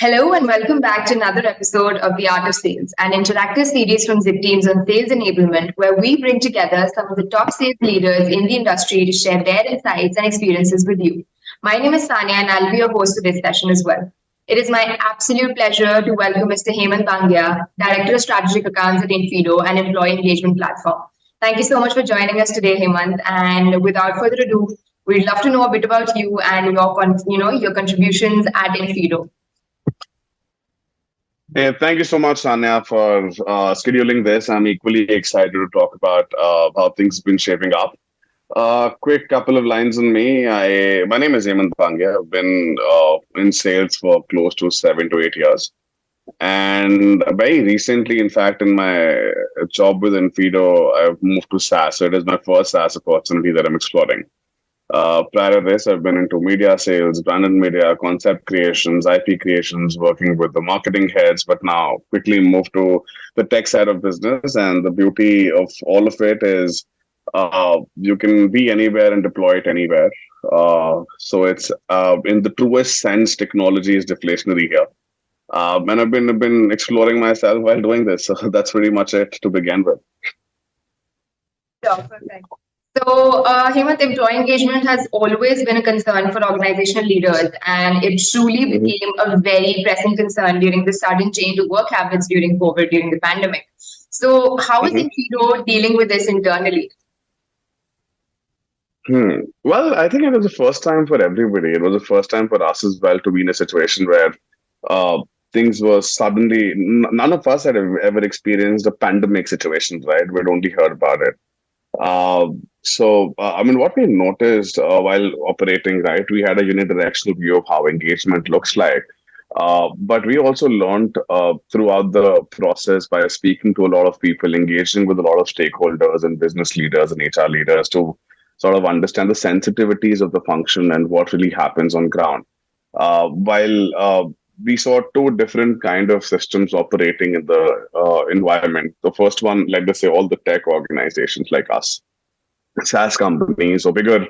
Hello and welcome back to another episode of The Art of Sales, an interactive series from Zipteams on sales enablement, where we bring together some of the top sales leaders in the industry to share their insights and experiences with you. My name is Sanya and I'll be your host for this session as well. It is my absolute pleasure to welcome Mr. Hemant Bangia, Director of Strategic Accounts at InFeedo, an employee engagement platform. Thank you so much for joining us today, Hemant. And without further ado, we'd love to know a bit about you and your contributions at InFeedo. Hey, thank you so much, Sanya, for scheduling this. I'm equally excited to talk about how things have been shaping up. Quick couple of lines on me. My name is Hemant Bangia. I've been in sales for close to 7 to 8 years. And very recently, in fact, in my job with InFeedo, I've moved to SaaS. So it is my first SaaS opportunity that I'm exploring. Prior to this, I've been into media sales, branded media, concept creations, IP creations, working with the marketing heads, but now quickly moved to the tech side of business. And the beauty of all of it is you can be anywhere and deploy it anywhere. So it's in the truest sense, technology is deflationary here. And I've been exploring myself while doing this. So that's pretty much it to begin with. Sure, perfect. So, Hemant, employee engagement has always been a concern for organizational leaders, and it truly became a very pressing concern during the sudden change of work habits during COVID, during the pandemic. So, how is InFeedo dealing with this internally? Well, I think it was the first time for everybody. It was the first time for us as well to be in a situation where things were suddenly, none of us had ever experienced a pandemic situation, right? We'd only heard about it. What we noticed while operating, right, we had a unidirectional view of how engagement looks like. But we also learned throughout the process by speaking to a lot of people, engaging with a lot of stakeholders and business leaders and HR leaders to sort of understand the sensitivities of the function and what really happens on ground. While we saw two different kind of systems operating in the environment. The first one, like let's say all the tech organizations like us, SaaS companies or bigger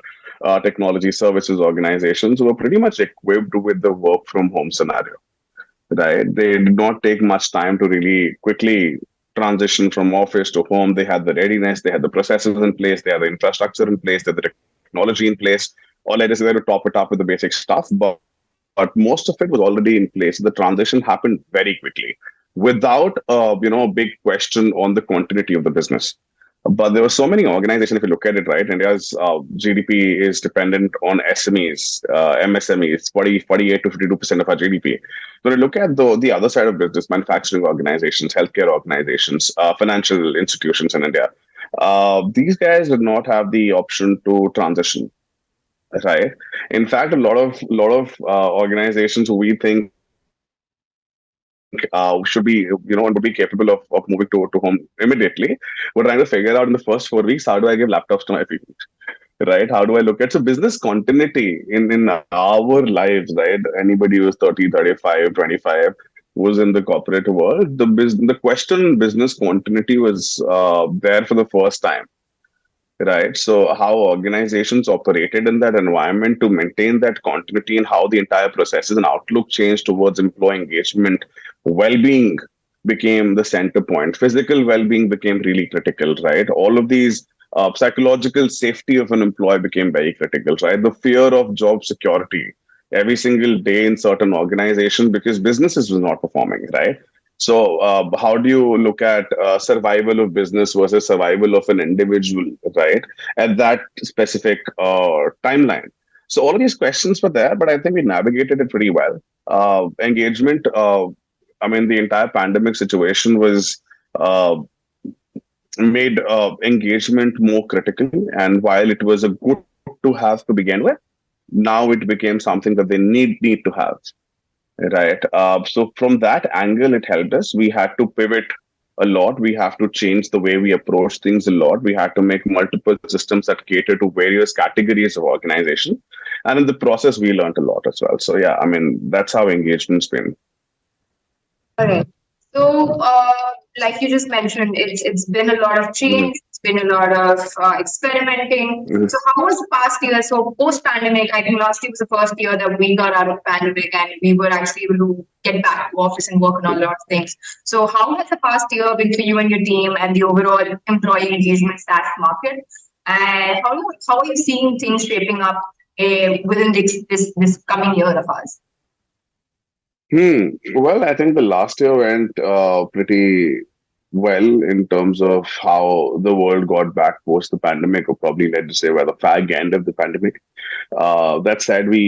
technology services organizations were pretty much equipped with the work from home scenario, right? They did not take much time to really quickly transition from office to home. They had the readiness, they had the processes in place, they had the infrastructure in place, they had the technology in place. All I just there to top it up with the basic stuff, but most of it was already in place. The transition happened very quickly without a big question on the continuity of the business. But there were so many organizations, if you look at it, right, India's GDP is dependent on SMEs, MSMEs, 48 to 52% of our GDP. So to look at the other side of business, manufacturing organizations, healthcare organizations, financial institutions in India, these guys did not have the option to transition. Right. In fact, a lot of organizations who we think should be and would be capable of moving to home immediately, we're trying to figure out in the first 4 weeks, how do I give laptops to my people? Right? How do I look at business continuity in our lives, right? Anybody who's 30, 35, 25 was in the corporate world, the question business continuity was there for the first time. Right. So how organizations operated in that environment to maintain that continuity and how the entire processes and outlook changed towards employee engagement, well-being became the center point. Physical well-being became really critical, right? All of these psychological safety of an employee became very critical, right? The fear of job security every single day in certain organizations because businesses was not performing, right? So how do you look at survival of business versus survival of an individual, right, at that specific timeline? So all of these questions were there, but I think we navigated it pretty well. Engagement, the entire pandemic situation was made engagement more critical. And while it was a good to have to begin with, now it became something that they need to have. Right. So from that angle, it helped us. We had to pivot a lot. We have to change the way we approach things a lot. We had to make multiple systems that cater to various categories of organization. And in the process, we learned a lot as well. So, yeah, that's how engagement's been. All right. So, like you just mentioned, it's been a lot of change. It's been a lot of experimenting. Mhm. So how was the past year? So post-pandemic, I think last year was the first year that we got out of pandemic and we were actually able to get back to office and work on a lot of things. So how has the past year been for you and your team and the overall employee engagement SaaS market? And how are you seeing things shaping up within this coming year of ours? Well, I think the last year went pretty well in terms of how the world got back post the pandemic, or probably let's just say by the fag end of the pandemic. That said, we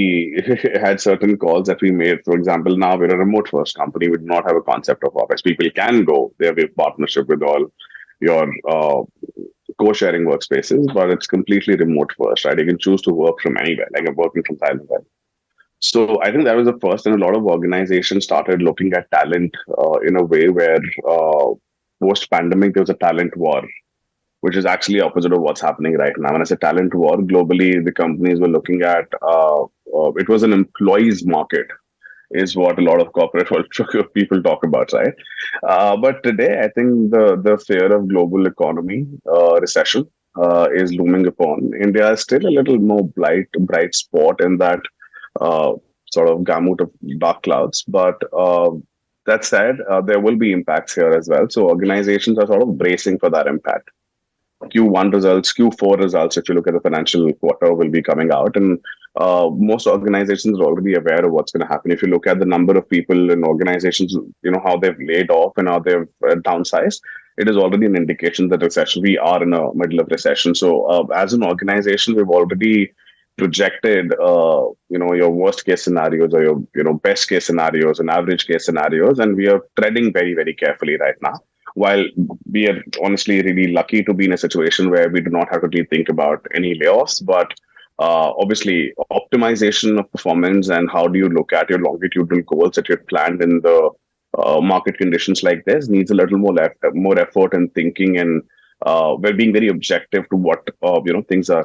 had certain calls that we made. For example, now we're a remote first company. We do not have a concept of office. People can go. They have a partnership with all your co-sharing workspaces, but it's completely remote first, right? You can choose to work from anywhere, like I'm working from Thailand. So I think that was the first, and a lot of organizations started looking at talent in a way where post-pandemic there was a talent war, which is actually opposite of what's happening right now. When I say talent war, globally the companies were looking at it was an employees market, is what a lot of corporate world people talk about, right? But today, I think the fear of global economy recession is looming upon. India is still a little more bright spot in that uh, sort of gamut of dark clouds. But that said, there will be impacts here as well. So organizations are sort of bracing for that impact. Q1 results, Q4 results, if you look at the financial quarter, will be coming out. And most organizations are already aware of what's going to happen. If you look at the number of people in organizations, how they've laid off and how they've downsized, it is already an indication that recession, we are in a middle of recession. So as an organization, we've already projected, your worst case scenarios or your, best case scenarios and average case scenarios. And we are treading very, very carefully right now, while we are honestly really lucky to be in a situation where we do not have to really think about any layoffs, but obviously optimization of performance and how do you look at your longitudinal goals that you've planned in the market conditions like this needs a little more effort and thinking, and we're being very objective to what things are,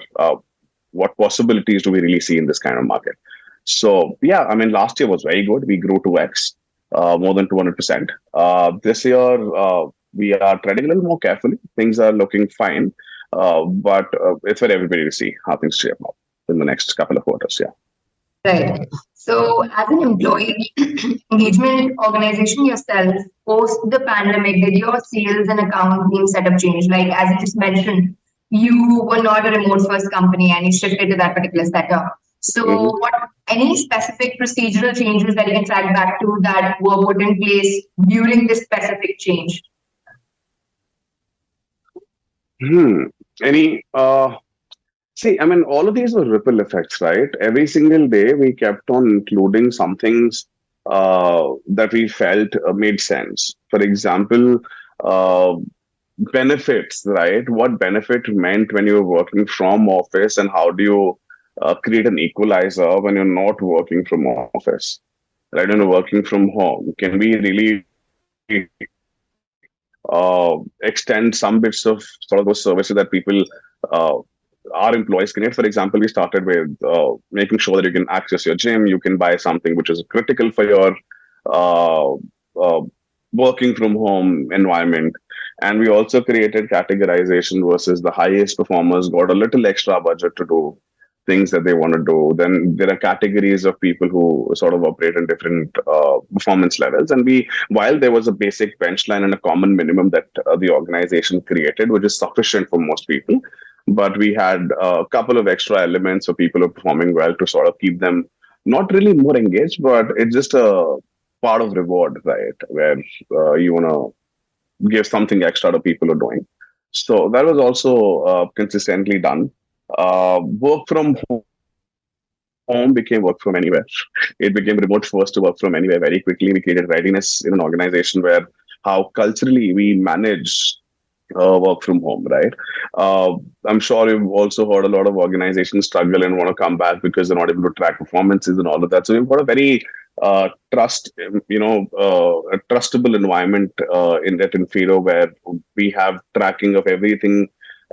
what possibilities do we really see in this kind of market. So yeah, I mean, last year was very good. We grew 2x, more than 200%. This year, we are treading a little more carefully. Things are looking fine, but it's for everybody to see how things shape up in the next couple of quarters. Yeah. Right. So, as an employee engagement organization yourself, post the pandemic, did your sales and account team setup change? Like, as you just mentioned, you were not a remote first company and you shifted to that particular setup. So, Mhm. what any specific procedural changes that you can track back to that were put in place during this specific change? Any See, I mean, all of these were ripple effects, right? Every single day, we kept on including some things that we felt made sense. For example, uh, benefits, right? What benefit meant when you were working from office, and how do you create an equalizer when you're not working from office, right? When you're working from home, can we really extend some bits of sort of those services that people uh, our employees can get? For example, we started with making sure that you can access your gym, you can buy something which is critical for your uh, uh, working from home environment. And we also created categorization versus the highest performers got a little extra budget to do things that they want to do. Then there are categories of people who sort of operate in different performance levels. And while there was a basic bench line and a common minimum that the organization created, which is sufficient for most people, but we had a couple of extra elements for people who are performing well to sort of keep them not really more engaged, but it's just a part of reward, right? Where you want to give something extra to people who are doing. So that was also consistently done. Work from home became work from anywhere. It became remote first to work from anywhere very quickly. We created readiness in an organization where how culturally we manage work from home, right? I'm sure you've also heard a lot of organizations struggle and want to come back because they're not able to track performances and all of that. So we've got a very a trustable environment in that InFeedo, where we have tracking of everything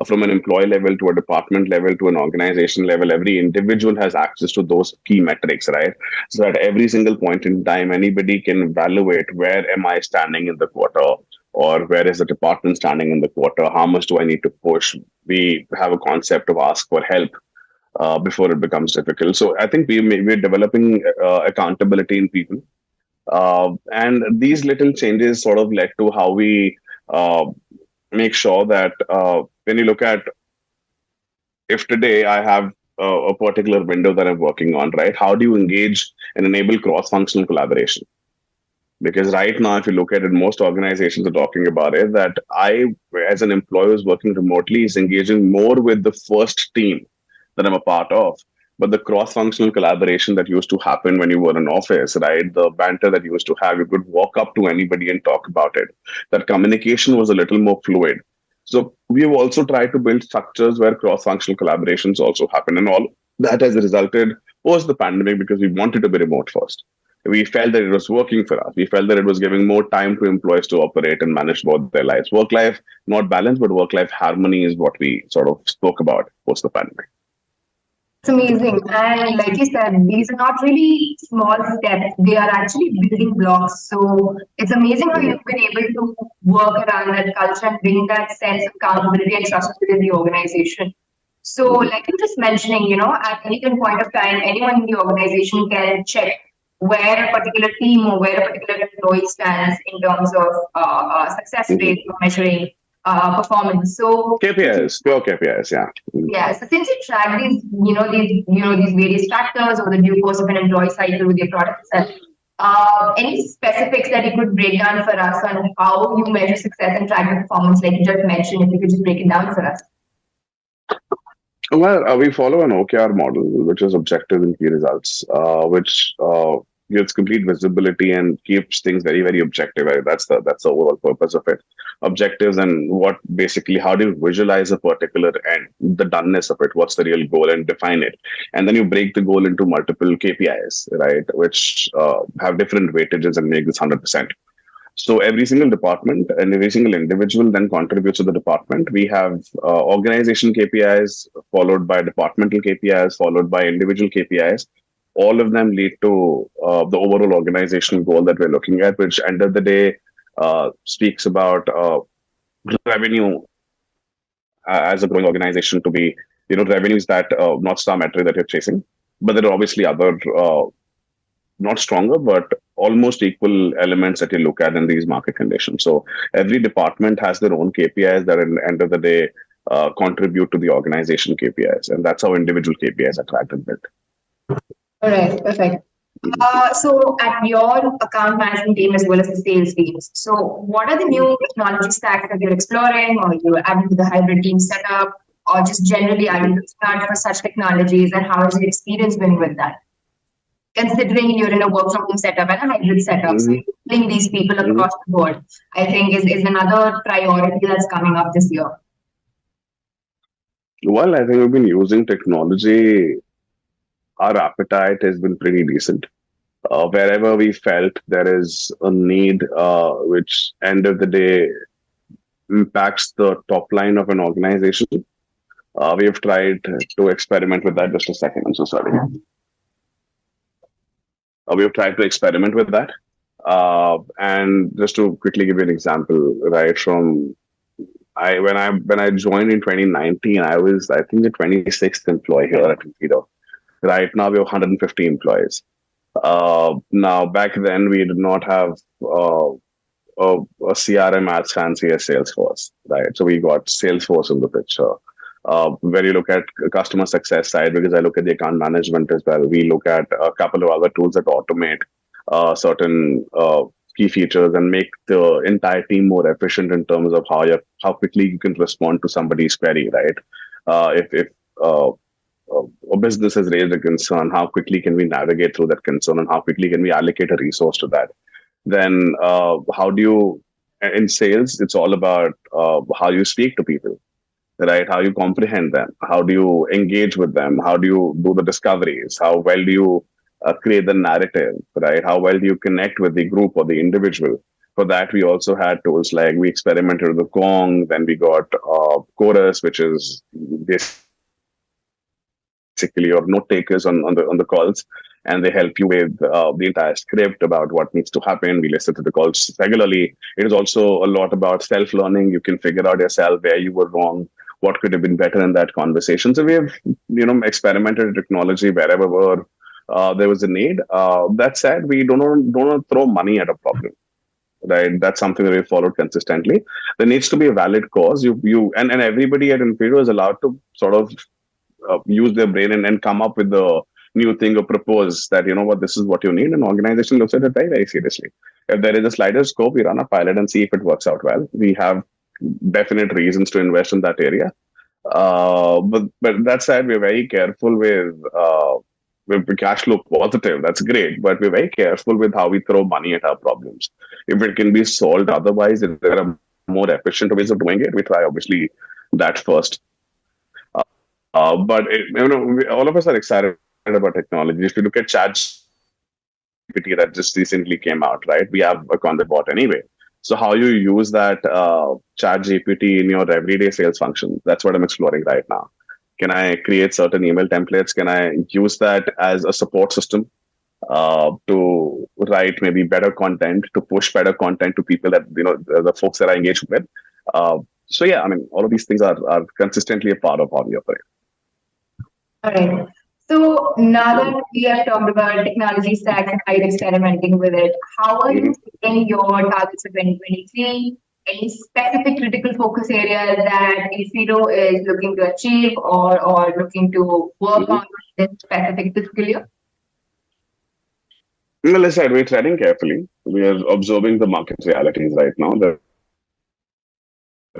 from an employee level to a department level to an organization level. Every individual has access to those key metrics, right? So at every single point in time, anybody can evaluate where am I standing in the quarter, or where is the department standing in the quarter? How much do I need to push? We have a concept of ask for help before it becomes difficult. So I think we're developing accountability in people, and these little changes sort of led to how we uh, make sure that when you look at, if today I have a particular window that I'm working on, right? How do you engage and enable cross-functional collaboration? Because right now, if you look at it, most organizations are talking about it that I, as an employee who's working remotely, is engaging more with the first team that I'm a part of. But the cross-functional collaboration that used to happen when you were in office, right? The banter that you used to have, you could walk up to anybody and talk about it. That communication was a little more fluid. So we've also tried to build structures where cross-functional collaborations also happen, and all that has resulted post the pandemic because we wanted to be remote first. We felt that it was working for us. We felt that it was giving more time to employees to operate and manage both their lives. Work life, not balance, but work life harmony is what we sort of spoke about post the pandemic. It's amazing. And like you said, these are not really small steps. They are actually building blocks. So it's amazing how Mhm. you've been able to work around that culture and bring that sense of accountability and trust within the organization. So, Mhm. like you were just mentioning, at any given point of time, anyone in the organization can check where a particular team or where a particular employee stands in terms of success Mhm. rate or measuring performance. So, KPIs, pure KPIs, yeah. Mhm. yeah, so since you track these various factors over the due course of an employee cycle with your product itself, any specifics that you could break down for us on how you measure success and track the performance, like you just mentioned, if you could just break it down for us. Well, we follow an OKR model, which is objective and key results, which gives complete visibility and keeps things very, very objective. That's the overall purpose of it. Objectives and what basically how do you visualize a particular end, the doneness of it, what's the real goal, and define it, and then you break the goal into multiple KPIs, right, which have different weightages and make this 100%. So every single department and every single individual then contributes to the department. We have organization KPIs followed by departmental KPIs followed by individual KPIs. All of them lead to the overall organizational goal that we're looking at, which end of the day speaks about revenue as a growing organization to be, revenues that North Star metric that you're chasing. But there are obviously other not stronger, but almost equal elements that you look at in these market conditions. So every department has their own KPIs that, at the end of the day, contribute to the organization KPIs, and that's how individual KPIs are tracked and built. All right, perfect. So at your account management team as well as the sales teams, so what are the new technology stacks that you're exploring, or you're adding to the hybrid team setup, or just generally are you looking out for such technologies, and how has your experience been with that? Considering you're in a work from home setup and a hybrid setup, so Mm-hmm. pulling these people Mm-hmm. across the board, I think is another priority that's coming up this year. Well, I think we've been using technology. Our appetite has been pretty decent. Wherever we felt there is a need, which end of the day impacts the top line of an organization, we have tried to experiment with that. Just a second, I'm so sorry. We have tried to experiment with that. And just to quickly give you an example, right from when I joined in 2019, I was, I think, the 26th employee here at InFeedo. Right now we have 150 employees. Now back then we did not have a CRM as fancy as Salesforce, right? So we got Salesforce in the picture. Where you look at customer success side, because I look at the account management as well. We look at a couple of other tools that automate certain key features and make the entire team more efficient in terms of how quickly you can respond to somebody's query, right? If a business has raised a concern, how quickly can we navigate through that concern, and how quickly can we allocate a resource to that? Then how do you in sales? It's all about how you speak to people, right? How you comprehend them, how do you engage with them, how do you do the discoveries, how well do you create the narrative, right? How well do you connect with the group or the individual? For that, we also had tools like we experimented with the Gong, then we got Chorus, which is basically a CRM tool, right? Where you can engage with the customer, and then you can also have a conversation with them. So we basically, or note takers on the calls, and they help you with the entire script about what needs to happen. We listen to the calls regularly. It is also a lot about self learning. You can figure out yourself where you were wrong, what could have been better in that conversation. So we have experimented with technology wherever there was a need. That said, we don't throw money at a problem. Right, that's something that we followed consistently. There needs to be a valid cause. And everybody at InFeedo is allowed to sort of use their brain and come up with the new thing or propose that what, this is what you need. An organization looks at it very, very seriously. If there is a slider scope, we run a pilot and see if it works out well. We have definite reasons to invest in that area. But that said, we're very careful with cash flow positive. That's great, but we're very careful with how we throw money at our problems. If it can be solved otherwise, if there are more efficient ways of doing it, we try obviously that first. But all of us are excited about technology. If you look at ChatGPT that just recently came out, right? We have a content bot anyway. So how you use that ChatGPT in your everyday sales function? That's what I'm exploring right now. Can I create certain email templates? Can I use that as a support system to write maybe better content, to push better content to people that the folks that I engage with? So yeah, I mean, all of these things are consistently a part of how we operate. All right. So now that we have talked about technology stacks and how you're experimenting with it, how are you setting your targets for 2023? Any specific critical focus areas that InFeedo is looking to achieve or looking to work on in this specific fiscal year? Well, as I said, we're treading carefully. We are observing the market realities right now. There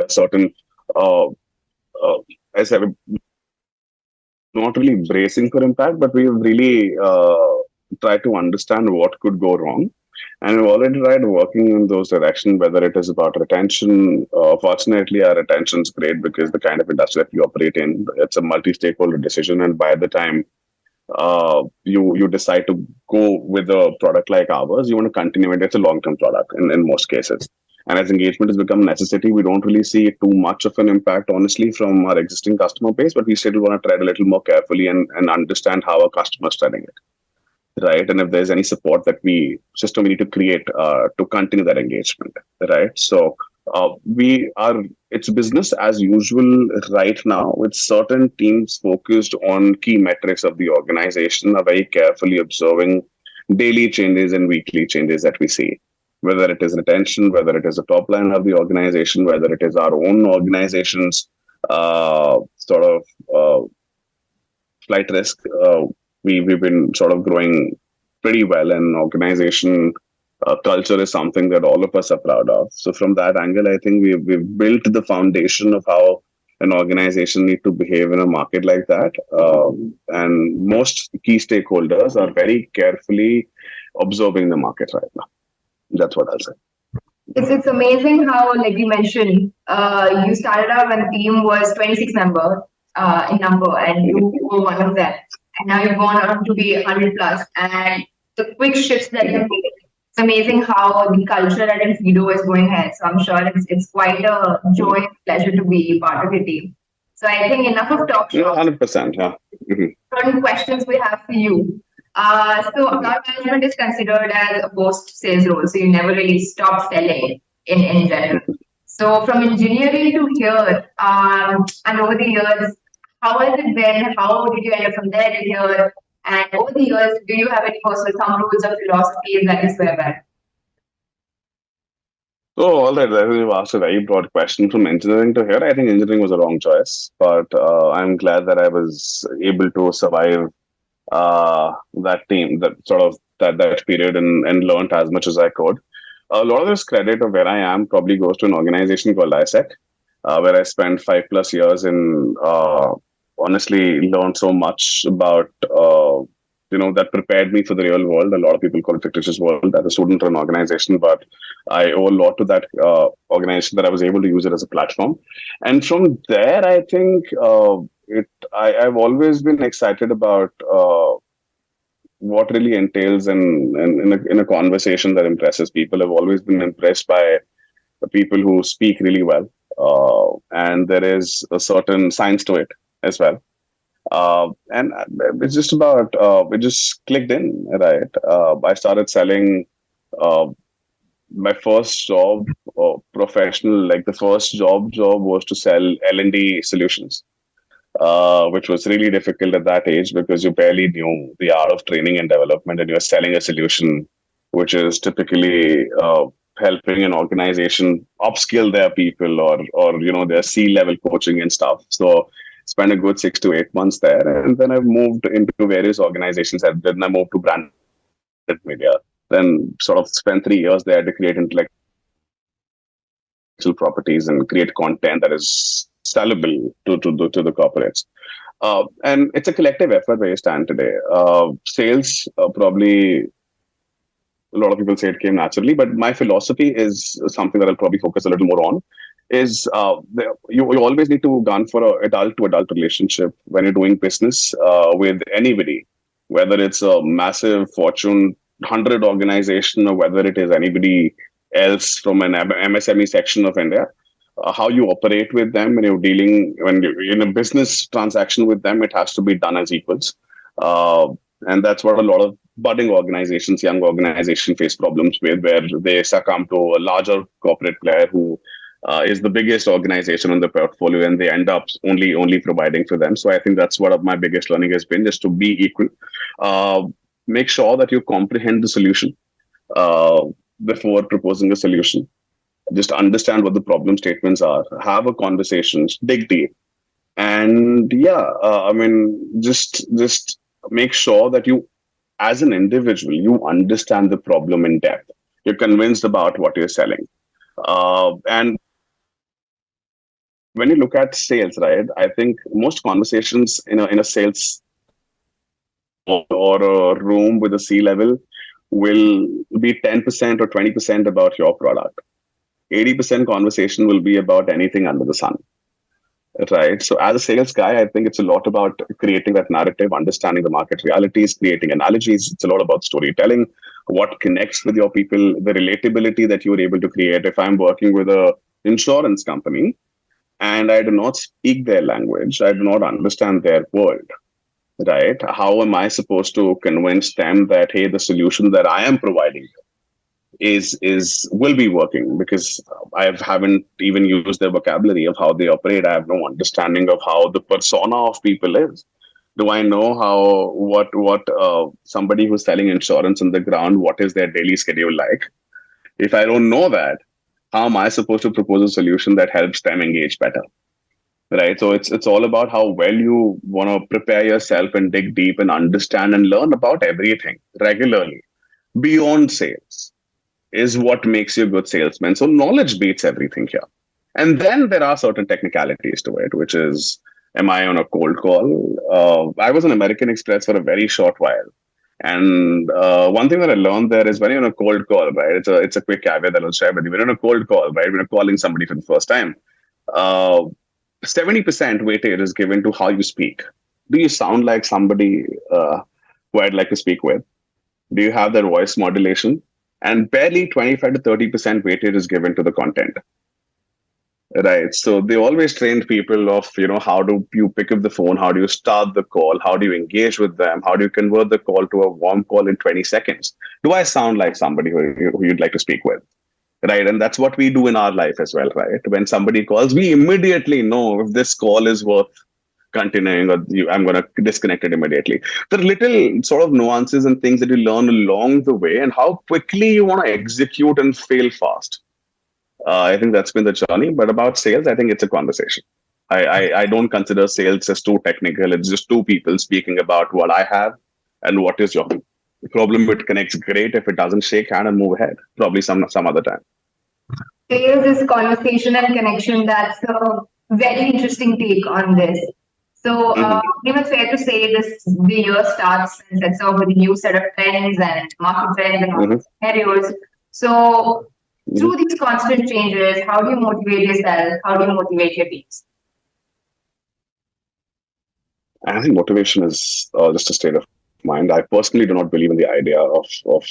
are certain, as I said, not really bracing for impact, but we've really tried to understand what could go wrong. And we've already tried working in those directions, whether it is about retention. Fortunately, our retention is great because the kind of industry that we operate in, it's a multi-stakeholder decision. And by the time you decide to go with a product like ours, you want to continue it. It's a long-term product in most cases. And as engagement has become a necessity, we don't really see too much of an impact, honestly, from our existing customer base, but we still want to tread a little more carefully and understand how our customers are treading it. Right, and if there's any support that we need to create to continue that engagement, right? So it's business as usual right now, with certain teams focused on key metrics of the organization, are very carefully observing daily changes and weekly changes that we see, whether it is retention, whether it is the top line of the organization, whether it is our own organization's flight risk. We've been sort of growing pretty well, and organization culture is something that all of us are proud of. So from that angle, I think we've built the foundation of how an organization need to behave in a market like that. And most key stakeholders are very carefully observing the market right now. That's what I'll say. It's amazing how, like you mentioned, you started out when the team was 26 member in number, and you were one of them. And now you've gone on to be 100 plus, and the quick shifts that you made. It's amazing how the culture at InFeedo is going ahead. So I'm sure it's quite a joy and pleasure to be part of your team. So I think enough of talk. 100%. Yeah. Certain questions we have for you. So account management is considered as a post-sales role, so you never really stop selling in general. So from engineering to here, and over the years, how has it been? How did you end up from there to here? And over the years, do you have any personal thumb rules or philosophies that you swear by? So all that, you've asked a very broad question. From engineering to here, I think engineering was a wrong choice, but I'm glad that I was able to survive that period and learned as much as I could. A lot of this credit of where I am probably goes to an organization called ISEC, where I spent 5+ years in. Honestly, learned so much about that prepared me for the real world. A lot of people call it fictitious world as a student-run organization, but I owe a lot to that organization that I was able to use it as a platform. And from there, I think I've always been excited about what really entails in a conversation that impresses people. I've always been impressed by the people who speak really well, and there is a certain science to it as well. And it's just about it just clicked in, right? I started selling uh, my first job, professional, like the first job was to sell L&D solutions, which was really difficult at that age because you barely knew the art of training and development, and you're selling a solution which is typically helping an organization upskill their people, or their C-level coaching and stuff. So spent a good 6 to 8 months there, and then I've moved into various organizations. Then I moved to branded media. Then sort of spent 3 years there to create intellectual properties and create content that is sellable to the corporates. And it's a collective effort where you stand today. Sales, probably a lot of people say it came naturally, but my philosophy is something that I'll probably focus a little more on. Is you always need to gun for a adult to adult relationship when you're doing business with anybody, whether it's a massive Fortune 100 organization or whether it is anybody else from an MSME section of India. How you operate with them when you're in a business transaction with them, it has to be done as equals. Uh, and that's what a lot of budding organizations, young organizations face problems with, where they succumb to a larger corporate player who is the biggest organization on the portfolio, and they end up only providing for them. So I think that's what my biggest learning has been, just to be equal. Uh, Make sure that you comprehend the solution uh, before proposing a solution. Just understand what the problem statements are, have a conversation, dig deep, and yeah, I mean, just make sure that you, as an individual, you understand the problem in depth. You're convinced about what you're selling. And when you look at sales, right, I think most conversations in a sales or a room with a C level will be 10% or 20% about your product. 80% conversation will be about anything under the sun, right? So as a sales guy, I think it's a lot about creating that narrative, understanding the market realities, creating analogies. It's a lot about storytelling, what connects with your people, the relatability that you are able to create. If I'm working with a insurance company and I do not speak their language, I do not understand their world, right? How am I supposed to convince them that, hey, the solution that I am providing is will be working, because I haven't even used their vocabulary of how they operate. I have no understanding of how the persona of people is. Do I know how what somebody who's selling insurance on the ground, what is their daily schedule like? If I don't know that, how am I supposed to propose a solution that helps them engage better? Right. So it's all about how well you want to prepare yourself and dig deep and understand and learn about everything regularly beyond sales is what makes you a good salesman. So knowledge beats everything here. And then there are certain technicalities to it, which is, am I on a cold call? I was on American Express for a very short while. And one thing that I learned there is, when you're on a cold call, right? It's a quick caveat that I'll share with you. When you're on a cold call, right? When you're calling somebody for the first time, uh, 70% weightage is given to how you speak. Do you sound like somebody who I'd like to speak with? Do you have their voice modulation? And barely 25 to 30% weightage is given to the content. Right. So they always trained people of, how do you pick up the phone? How do you start the call? How do you engage with them? How do you convert the call to a warm call in 20 seconds? Do I sound like somebody who you'd like to speak with? Right. And that's what we do in our life as well, right? When somebody calls, we immediately know if this call is worth continuing, or I'm going to disconnect it immediately. There are little sort of nuances and things that you learn along the way, and how quickly you want to execute and fail fast. I think that's been the journey. But about sales, I think it's a conversation. I don't consider sales as too technical. It's just two people speaking about what I have and what is your problem. It connects great. If it doesn't, shake hand and move ahead. Probably some other time. Sales is conversation and connection. That's a very interesting take on this. So, Mhm. pretty much fair to say the year starts and sets off with a new set of trends and market trends and market Mhm. scenarios. So, Mhm. through these constant changes, how do you motivate yourself? How do you motivate your teams? I think motivation is just a state of mind. I personally do not believe in the idea of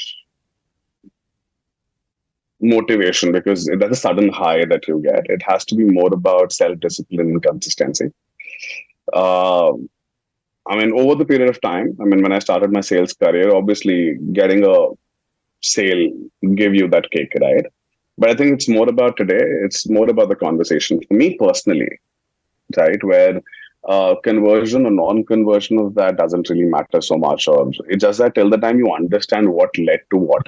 motivation, because that's a sudden high that you get. It has to be more about self discipline and consistency. Um I mean, over the period of time, I mean, when I started my sales career, obviously getting a sale give you that cake, right? But I think it's more about today. It's more about the conversation. For me personally, right, where conversion or non-conversion of that doesn't really matter so much, or it's just that till the time you understand what led to what,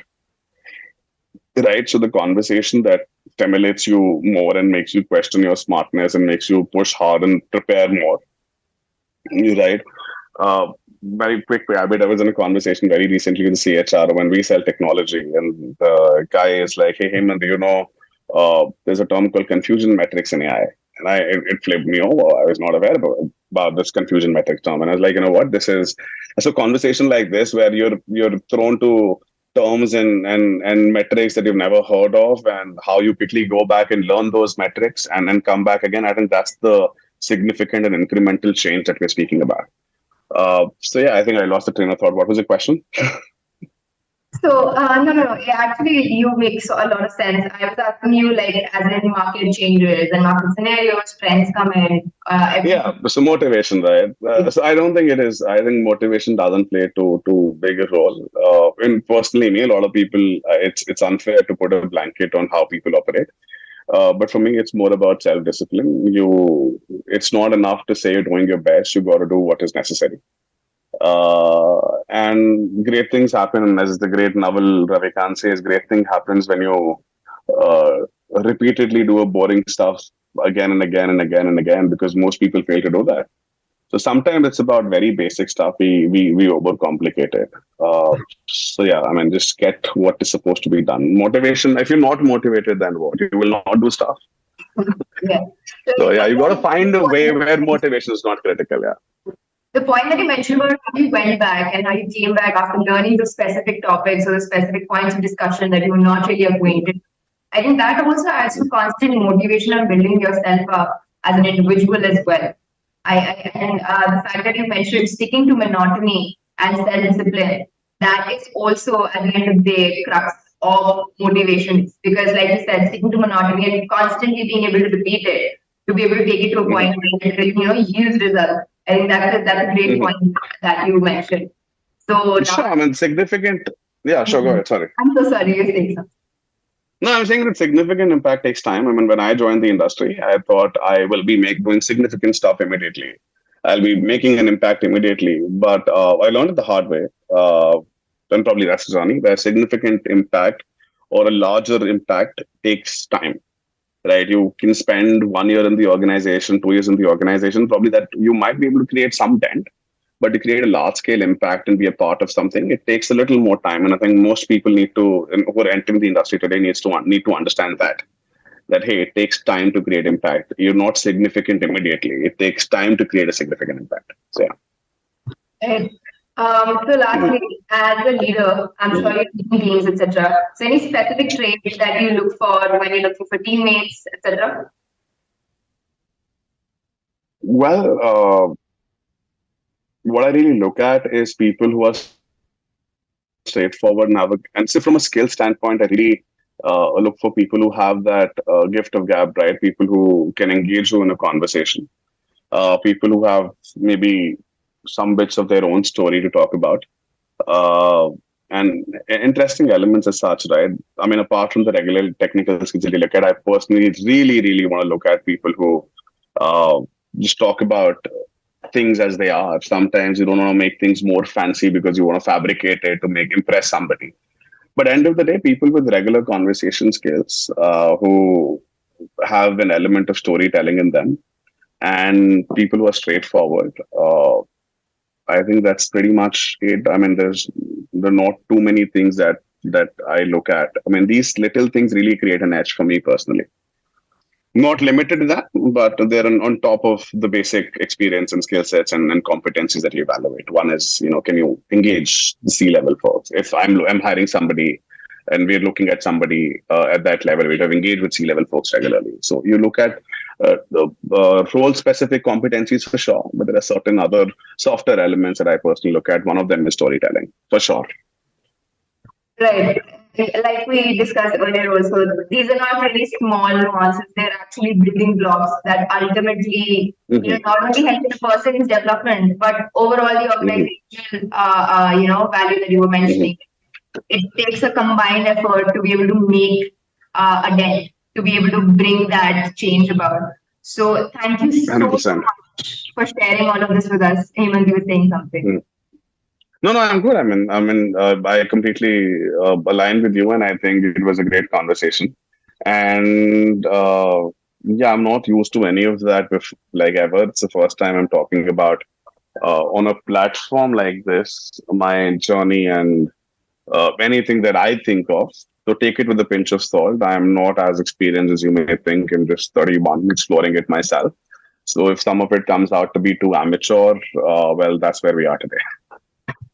right? So the conversation that stimulates you more and makes you question your smartness and makes you push hard and prepare more, right? Very quick habit. I was in a conversation very recently with the CHR when we sell technology, and the guy is like, "Hey, Hemant, there's a term called confusion metrics in AI." And it flipped me over. I was not aware about this confusion metrics term, and I was like, you know what, this is so conversation like this where you're thrown to terms and metrics that you've never heard of, and how you quickly go back and learn those metrics and then come back again. I think that's the significant and incremental change that we're speaking about. So yeah, I think I lost the train of thought. What was the question? So, no. Actually, you make a lot of sense. I was asking you, like, as in market changes and market scenarios, trends come in. Yeah, so motivation, right? So I don't think it is. I think motivation doesn't play too big a role. And personally, me, a lot of people, it's unfair to put a blanket on how people operate. But for me, it's more about self-discipline. It's not enough to say you're doing your best. You got to do what is necessary. And great things happen. And as the great Naval Ravikant says, great thing happens when you uh, repeatedly do a boring stuff again and again and again and again, because most people fail to do that. So sometimes it's about very basic stuff. We overcomplicate it. So yeah, I mean, just get what is supposed to be done. Motivation. If you're not motivated, then what? You will not do stuff. Yeah. So yeah, you got to find a way where motivation is not critical. Yeah. The point that you mentioned about how you went back and how you came back after learning the specific topics or the specific points of discussion that you were not really acquainted. I think that also adds to constant motivation and building yourself up as an individual as well. And the fact that you mentioned sticking to monotony and self-discipline, that is also at the end of the day crux of motivation. Because like you said, sticking to monotony and constantly being able to repeat it, to be able to take it to a point where it yields results. I think that's a great point that you mentioned. So now, sure, I mean, significant. Yeah, sure. Go ahead. Sorry. I'm so sorry, you're saying something. No, I'm saying that significant impact takes time. I mean, when I joined the industry, I thought I will be doing significant stuff immediately. I'll be making an impact immediately. But I learned it the hard way. And probably that's the journey, where significant impact or a larger impact takes time. Right? You can spend 1 year in the organization, 2 years in the organization, probably that you might be able to create some dent. But to create a large scale impact and be a part of something, it takes a little more time. And I think most people who are entering the industry today need to understand that hey, it takes time to create impact. You're not significant immediately. It takes time to create a significant impact. So yeah. So lastly, as a leader, I'm sure you're leading teams, etc. So any specific traits that you look for when you're looking for teammates, etc.? Well, what I really look at is people who are straightforward and so from a skill standpoint, I really look for people who have that gift of gab, right? People who can engage you in a conversation, people who have maybe some bits of their own story to talk about, and interesting elements as such, right? I mean, apart from the regular technical skills that you look at, I personally really want to look at people who just talk about things as they are. Sometimes you don't want to make things more fancy because you want to fabricate it to impress somebody. But end of the day, people with regular conversation skills who have an element of storytelling in them, and people who are straightforward. I think that's pretty much it. I mean, there are not too many things that I look at. I mean, these little things really create an edge for me personally. Not limited to that, but they're on top of the basic experience and skill sets and competencies that you evaluate. One is, can you engage the C-level folks? If I'm hiring somebody and we're looking at somebody at that level, we have engaged with C-level folks regularly. So you look at the role-specific competencies for sure, but there are certain other softer elements that I personally look at. One of them is storytelling, for sure. Right. Like we discussed earlier also, these are not really small nuances. They're actually building blocks that ultimately, Hmm. not only help the person's development, but overall the Hmm. organizational, value that you were Hmm. mentioning. It takes a combined effort to be able to make a dent, to be able to bring that change about. So thank you so 100%. much for sharing all of this with us. Hemant, you were saying something. No, no, I'm good. I completely align with you, and I think it was a great conversation. And yeah, I'm not used to any of that like ever. It's the first time I'm talking about on a platform like this, my journey and anything that I think of. So take it with a pinch of salt. I'm not as experienced as you may think. I'm just 31, exploring it myself. So if some of it comes out to be too amateur, well, that's where we are today.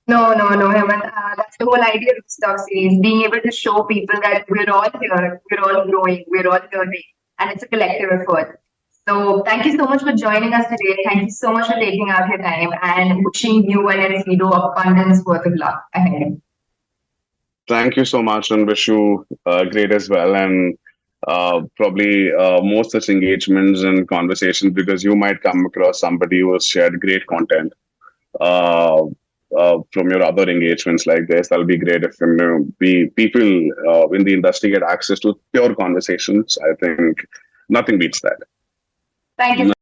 No, Hemant. That's the whole idea of this talk series, being able to show people that we're all here, we're all growing, we're all learning, and it's a collective effort. So thank you so much for joining us today. Thank you so much for taking out your time and wishing you and InFeedo abundance worth of luck ahead. Thank you so much and wish you great as well. And probably more such engagements and conversations because you might come across somebody who has shared great content from your other engagements like this. That'll be great if people in the industry get access to pure conversations. I think nothing beats that. Thank you